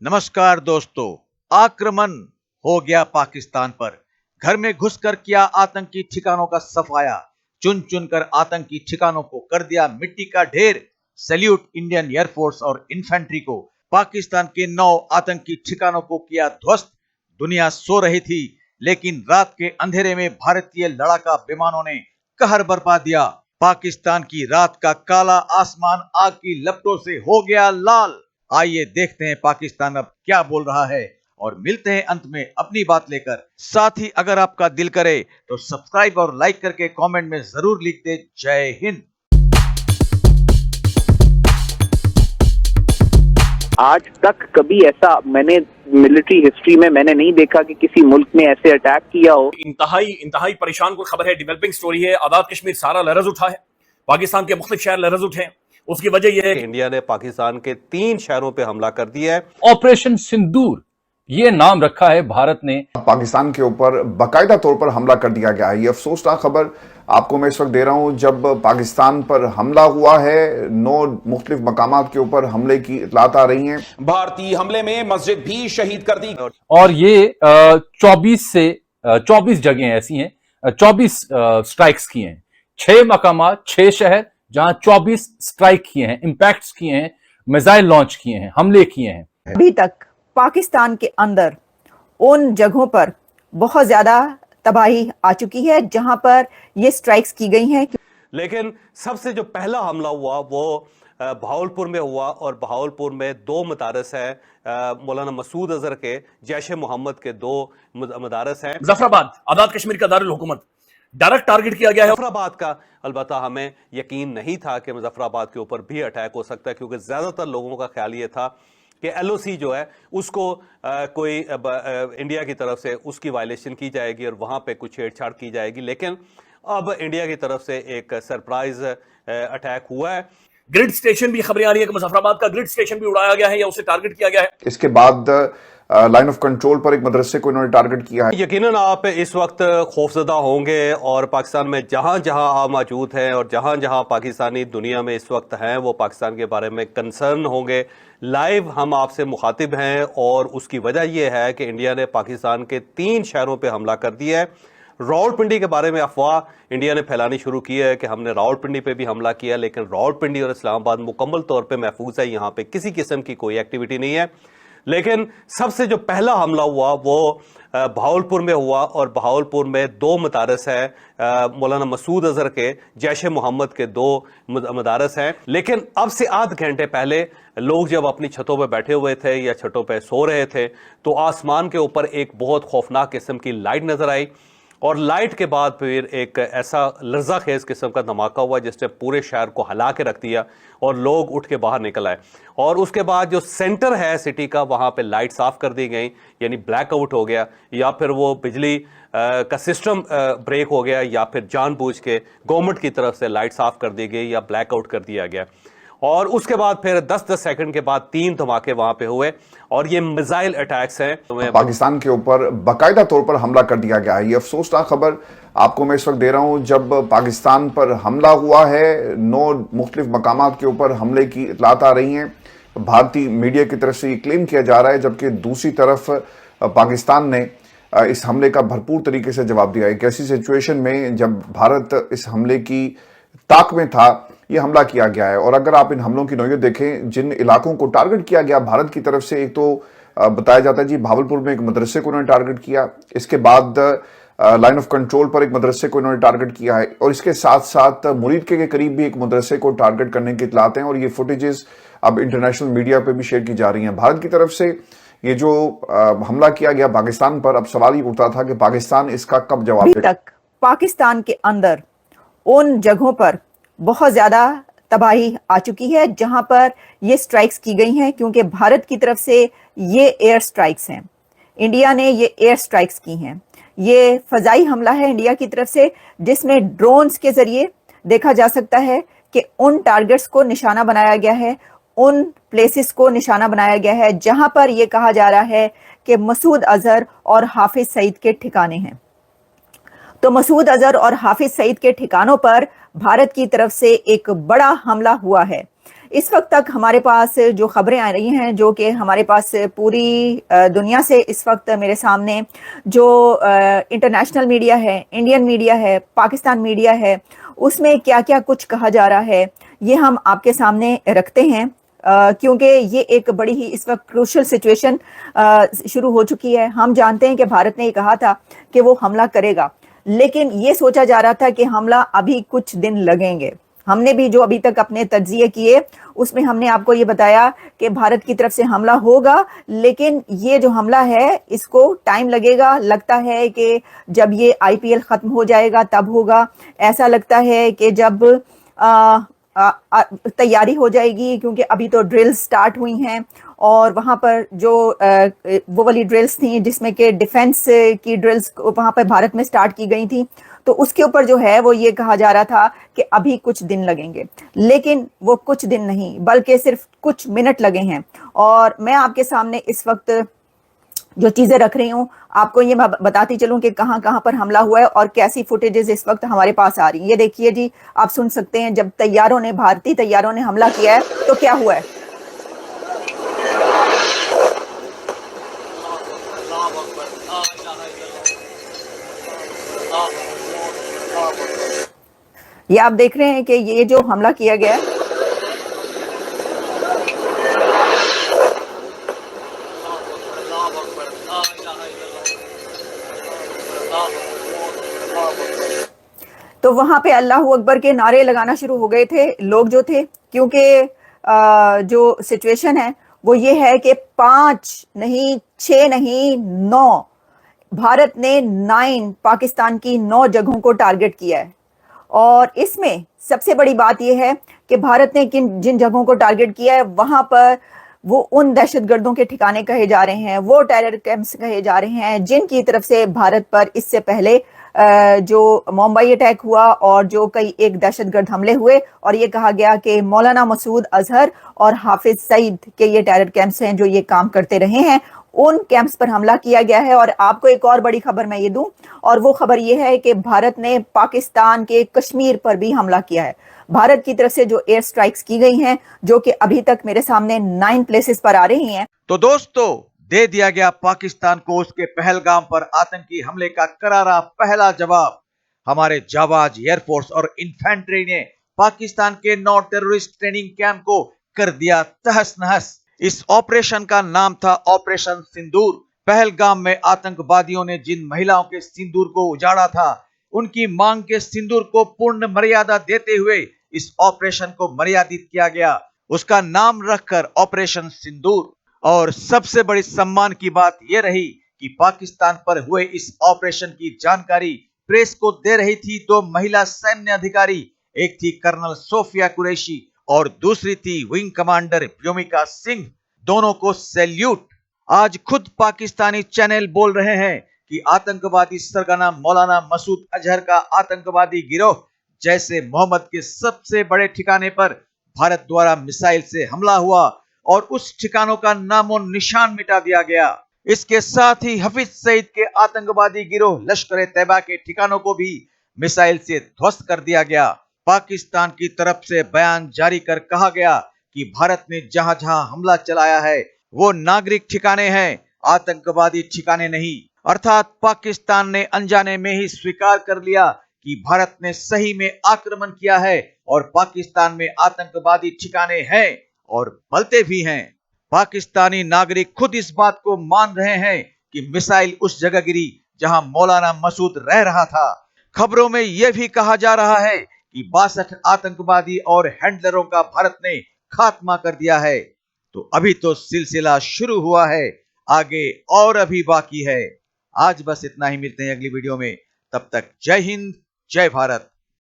नमस्कार दोस्तों। आक्रमण हो गया पाकिस्तान पर। घर में घुसकर किया आतंकी ठिकानों का सफाया। चुन चुनकर आतंकी ठिकानों को कर दिया मिट्टी का ढेर। सैल्यूट इंडियन एयरफोर्स और इन्फेंट्री को। पाकिस्तान के 9 आतंकी ठिकानों को किया ध्वस्त। दुनिया सो रही थी, लेकिन रात के अंधेरे में भारतीय लड़ाका विमानों ने कहर बरपा दिया। पाकिस्तान की रात का काला आसमान आग की लपटों से हो गया लाल। आइए देखते हैं पाकिस्तान अब क्या बोल रहा है और मिलते हैं अंत में अपनी बात लेकर। साथ ही अगर आपका दिल करे तो सब्सक्राइब और लाइक करके कमेंट में जरूर लिख दे जय हिंद। आज तक कभी ऐसा मैंने मिलिट्री हिस्ट्री में मैंने नहीं देखा कि किसी मुल्क ने ऐसे अटैक किया हो। इंतहाई परेशान कोई खबर है, डेवलपिंग स्टोरी है। आजाद कश्मीर सारा लरज उठा है, पाकिस्तान के मुख्तलिफ शहर लरज उठे हैं। उसकी वजह यह है कि इंडिया ने पाकिस्तान के 3 शहरों पे हमला कर दिया है। ऑपरेशन सिंदूर ये नाम रखा है भारत ने। पाकिस्तान के ऊपर बाकायदा तौर पर हमला कर दिया गया है। ये अफसोसनाक खबर आपको मैं इस वक्त दे रहा हूं, जब पाकिस्तान पर हमला हुआ है 9 मुख्तलिफ मकामात के ऊपर हमले की इतलात आ रही हैं। भारतीय हमले में मस्जिद भी शहीद कर दी और ये 24 जगह ऐसी हैं, 24 स्ट्राइक्स किए हैं। 6 मकामात, 6 शहर जहां 24 स्ट्राइक किए हैं, इंपैक्ट्स किए हैं, मिसाइल लॉन्च किए हैं, हमले किए हैं। अभी तक पाकिस्तान के अंदर उन जगहों पर बहुत ज्यादा तबाही आ चुकी है जहां पर ये स्ट्राइक्स की गई हैं। लेकिन सबसे जो पहला हमला हुआ वो बहावलपुर में हुआ, और बहावलपुर में 2 मदारस हैं। मौलाना मसूद अजहर के, जैश मोहम्मद के 2 मदारस हैं। मुजफ्फराबाद आजाद कश्मीर का दारुल हुकूमत डायरेक्ट टारगेट किया गया है। मुजफ्फराबाद का अलबत्ता हमें यकीन नहीं था कि मुजफ्फराबाद के ऊपर भी अटैक हो सकता है, क्योंकि ज्यादातर लोगों का ख्याल ये था कि LOC जो है उसको कोई इंडिया की तरफ से उसकी वायलेशन की जाएगी और वहां पे कुछ छेड़छाड़ की जाएगी। लेकिन अब इंडिया की तरफ से एक सरप्राइज अटैक हुआ है। ग्रिड स्टेशन भी खबरें आ रही है कि मुजफ्फराबाद का ग्रिड स्टेशन भी उड़ाया गया है या उसे टारगेट किया गया है। इसके बाद लाइन ऑफ कंट्रोल पर एक मदरसे को इन्होंने टारगेट किया है। यकीनन आप इस वक्त खौफजदा होंगे, और पाकिस्तान में जहां जहां आप मौजूद हैं और जहां जहां पाकिस्तानी दुनिया में इस वक्त हैं वो पाकिस्तान के बारे में कंसर्न होंगे। लाइव हम आपसे मुखातिब हैं, और उसकी वजह यह है कि इंडिया ने पाकिस्तान के 3 शहरों पे हमला कर दिया है। रावलपिंडी के बारे में अफवाह इंडिया ने फैलानी शुरू की है कि हमने रावलपिंडी पे भी हमला किया, लेकिन रावलपिंडी और इस्लामाबाद मुकम्मल तौर पे महफूज है, यहाँ पे किसी किस्म की कोई एक्टिविटी नहीं है। लेकिन सबसे जो पहला हमला हुआ वो बहावलपुर में हुआ, और बहावलपुर में 2 मदारस हैं। मौलाना मसूद अजहर के, जैश मोहम्मद के 2 मदारस हैं। लेकिन अब से आध घंटे पहले लोग जब अपनी छतों पर बैठे हुए थे या छतों पर सो रहे थे, तो आसमान के ऊपर एक बहुत खौफनाक किस्म की लाइट नजर आई, और लाइट के बाद फिर एक ऐसा लर्जा खेज किस्म का धमाका हुआ जिसने पूरे शहर को हिला के रख दिया, और लोग उठ के बाहर निकल आए। और उसके बाद जो सेंटर है सिटी का, वहां पे लाइट साफ कर दी गई, यानी ब्लैकआउट हो गया, या फिर वो बिजली का सिस्टम ब्रेक हो गया, या फिर जानबूझ के गवर्नमेंट की तरफ से लाइट साफ कर दी गई या ब्लैकआउट कर दिया गया। और उसके बाद फिर 10-10 सेकंड के बाद 3 धमाके वहां पे हुए, और ये मिसाइल अटैक्स हैं। पाकिस्तान के ऊपर बाकायदा तौर पर हमला कर दिया गया है। ये अफसोसनाक खबर आपको मैं इस वक्त दे रहा हूं, जब पाकिस्तान पर हमला हुआ है 9 मुख्तलिफ मकामात के ऊपर हमले की इतलात आ रही हैं। भारतीय मीडिया की तरफ से ये क्लेम किया जा रहा है, जबकि दूसरी तरफ पाकिस्तान ने इस हमले का भरपूर तरीके से जवाब दिया। एक ऐसी सिचुएशन में जब भारत इस हमले की ताक में था, ये हमला किया गया है। और अगर आप इन हमलों की नौयत देखें, जिन इलाकों को टारगेट किया गया भारत की तरफ से, एक तो बताया जाता है जी भावलपुर में एक मदरसे को उन्होंने टारगेट किया, इसके बाद लाइन ऑफ कंट्रोल पर एक मदरसे को इन्होंने टारगेट किया है, और इसके साथ साथ मुरीद के करीब भी एक मदरसे को टारगेट करने की इतलात हैं, और ये फुटेजेस अब इंटरनेशनल मीडिया पे भी शेयर की जा रही हैं। भारत की तरफ से ये जो हमला किया गया पाकिस्तान पर, अब सवाल ये उठता था कि पाकिस्तान इसका कब जवाब अभी तक पाकिस्तान के अंदर उन जगहों पर बहुत ज्यादा तबाही आ चुकी है जहां पर ये स्ट्राइक्स की गई हैं, क्योंकि भारत की तरफ से ये एयर स्ट्राइक्स हैं। इंडिया ने ये एयर स्ट्राइक्स की हैं। ये फजाई हमला है इंडिया की तरफ से, जिसमें ड्रोन्स के जरिए देखा जा सकता है कि उन टारगेट्स को निशाना बनाया गया है, उन प्लेसेस को निशाना बनाया गया है जहां पर यह कहा जा रहा है कि मसूद अजहर और हाफिज सईद के ठिकाने हैं। तो मसूद अजहर और हाफिज सईद के ठिकानों पर भारत की तरफ से एक बड़ा हमला हुआ है। इस वक्त तक हमारे पास जो खबरें आ रही हैं, जो कि हमारे पास पूरी दुनिया से इस वक्त मेरे सामने जो इंटरनेशनल मीडिया है, इंडियन मीडिया है, पाकिस्तान मीडिया है, उसमें क्या क्या कुछ कहा जा रहा है, ये हम आपके सामने रखते हैं क्योंकि ये एक बड़ी ही इस वक्त क्रूशल सिचुएशन शुरू हो चुकी है। हम जानते हैं कि भारत ने ये कहा था कि वो हमला करेगा, लेकिन ये सोचा जा रहा था कि हमला अभी कुछ दिन लगेंगे। हमने भी जो अभी तक अपने तज्जिए किए उसमें हमने आपको ये बताया कि भारत की तरफ से हमला होगा, लेकिन ये जो हमला है इसको टाइम लगेगा। लगता है कि जब ये आईपीएल खत्म हो जाएगा तब होगा। ऐसा लगता है कि जब तैयारी हो जाएगी, क्योंकि अभी तो ड्रिल्स स्टार्ट हुई हैं और वहाँ पर जो वो वाली ड्रिल्स थी जिसमें कि डिफेंस की ड्रिल्स वहाँ पर भारत में स्टार्ट की गई थी, तो उसके ऊपर जो है वो ये कहा जा रहा था कि अभी कुछ दिन लगेंगे, लेकिन वो कुछ दिन नहीं बल्कि सिर्फ कुछ मिनट लगे हैं। और मैं आपके सामने इस वक्त जो चीजें रख रही हूँ आपको ये मैं बताती चलूं कि कहां कहां पर हमला हुआ है और कैसी फुटेजेस इस वक्त हमारे पास आ रही हैं। ये देखिए जी, आप सुन सकते हैं जब भारतीय तैयारों ने हमला किया है तो क्या हुआ है। ये आप देख रहे हैं कि ये जो हमला किया गया है, तो वहां पे अल्लाहू अकबर के नारे लगाना शुरू हो गए थे लोग जो थे, क्योंकि जो सिचुएशन है वो ये है कि 5 नहीं 6 नहीं 9 भारत ने 9 पाकिस्तान की 9 जगहों को टारगेट किया है। और इसमें सबसे बड़ी बात यह है कि भारत ने जिन जगहों को टारगेट किया है वहां पर वो उन दहशतगर्दों के ठिकाने कहे जा रहे हैं, वो टेरर कैंप्स कहे जा रहे हैं जिनकी तरफ से भारत पर इससे पहले जो मुंबई अटैक हुआ और जो कई एक दहशतगर्द हमले हुए, और ये कहा गया कि मौलाना मसूद अजहर और हाफिज सईद के ये टेरर कैंप्स हैं जो ये काम करते रहे हैं, उन कैंप्स पर हमला किया गया है। और आपको एक और बड़ी खबर मैं ये दूं, और वो खबर ये है कि भारत ने पाकिस्तान के कश्मीर पर भी हमला किया है। भारत की तरफ से जो एयर स्ट्राइक्स की गई हैं, जो कि अभी तक मेरे सामने 9 प्लेसेस पर आ रही हैं। तो दोस्तों, दे दिया गया पाकिस्तान को उसके पहलगाम पर आतंकी हमले का करारा पहला जवाब। हमारे जाबाज एयरफोर्स और इन्फेंट्री ने पाकिस्तान के 9 टेररिस्ट ट्रेनिंग कैंप को कर दिया तहस नहस। इस ऑपरेशन का नाम था ऑपरेशन सिंदूर। पहलगाम में आतंकवादियों ने जिन महिलाओं के सिंदूर को उजाड़ा था, उनकी मांग के सिंदूर को पूर्ण मर्यादा देते हुए इस ऑपरेशन को मर्यादित किया गया, उसका नाम रखकर ऑपरेशन सिंदूर। और सबसे बड़ी सम्मान की बात यह रही कि पाकिस्तान पर हुए इस ऑपरेशन की जानकारी प्रेस को दे रही थी 2 महिला सैन्य अधिकारी। एक थी कर्नल सोफिया कुरैशी और दूसरी थी विंग कमांडर व्योमिका सिंह। दोनों को सैल्यूट। आज खुद पाकिस्तानी चैनल बोल रहे हैं कि आतंकवादी सरगना मौलाना मसूद अजहर का आतंकवादी गिरोह जैसे मोहम्मद के सबसे बड़े ठिकाने पर भारत द्वारा मिसाइल से हमला हुआ और उस ठिकानों का नामो निशान मिटा दिया गया। इसके साथ ही हफीज सईद के आतंकवादी गिरोह लश्कर तैयबा के ठिकानों को भी मिसाइल से ध्वस्त कर दिया गया। पाकिस्तान की तरफ से बयान जारी कर कहा गया कि भारत ने जहां जहां हमला चलाया है वो नागरिक ठिकाने हैं, आतंकवादी ठिकाने नहीं। अर्थात पाकिस्तान ने अनजाने में ही स्वीकार कर लिया कि भारत ने सही में आक्रमण किया है और पाकिस्तान में आतंकवादी ठिकाने हैं और पलते भी हैं। पाकिस्तानी नागरिक खुद इस बात को मान रहे हैं कि मिसाइल उस जगह गिरी जहां मौलाना मसूद रह रहा था। खबरों में यह भी कहा जा रहा है कि 62 आतंकवादी और हैंडलरों का भारत ने खात्मा कर दिया है। तो अभी तो सिलसिला शुरू हुआ है, आगे और अभी बाकी है। आज बस इतना ही, मिलते हैं अगली वीडियो में। तब तक जय हिंद, जय भारत।